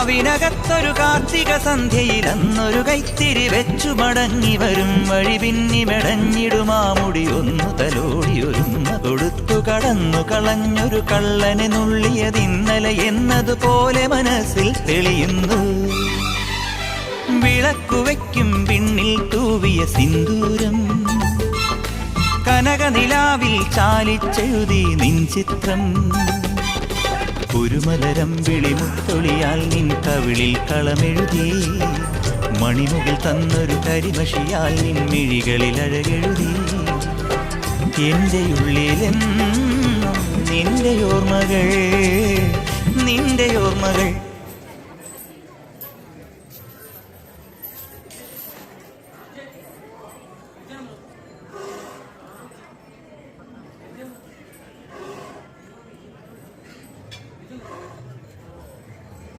കാവിനകത്തൊരു കാർത്തിക സന്ധ്യയിൽ അന്നൊരു കൈത്തിരി വെച്ചു മടങ്ങി വരും വഴി പിന്നി മെടഞ്ഞിടുമാമുടി ഒന്നു തലോടിയൊരുമ കൊടുത്തു കടന്നു കളഞ്ഞൊരു കള്ളനെ നുള്ളിയതിന്നലെ എന്നതുപോലെ മനസ്സിൽ തെളിയുന്നു. വിളക്കുവയ്ക്കും പിന്നിൽ തൂവിയ സിന്ദൂരം കനകനിലാവിൽ ചാലിച്ചെഴുതി നിൻ ചിത്രം. ഒരു മലരം വിളിമുത്തൊളിയാൽ നിൻ കവിളിൽ കളമെഴുതി മണിമുകിൽ തന്നൊരു കരിമഷിയാൽ നിൻ മിഴികളിൽ അഴകെഴുതി. എൻ്റെ ഉള്ളിലെന്നും നിന്റെ ഓർമ്മകൾ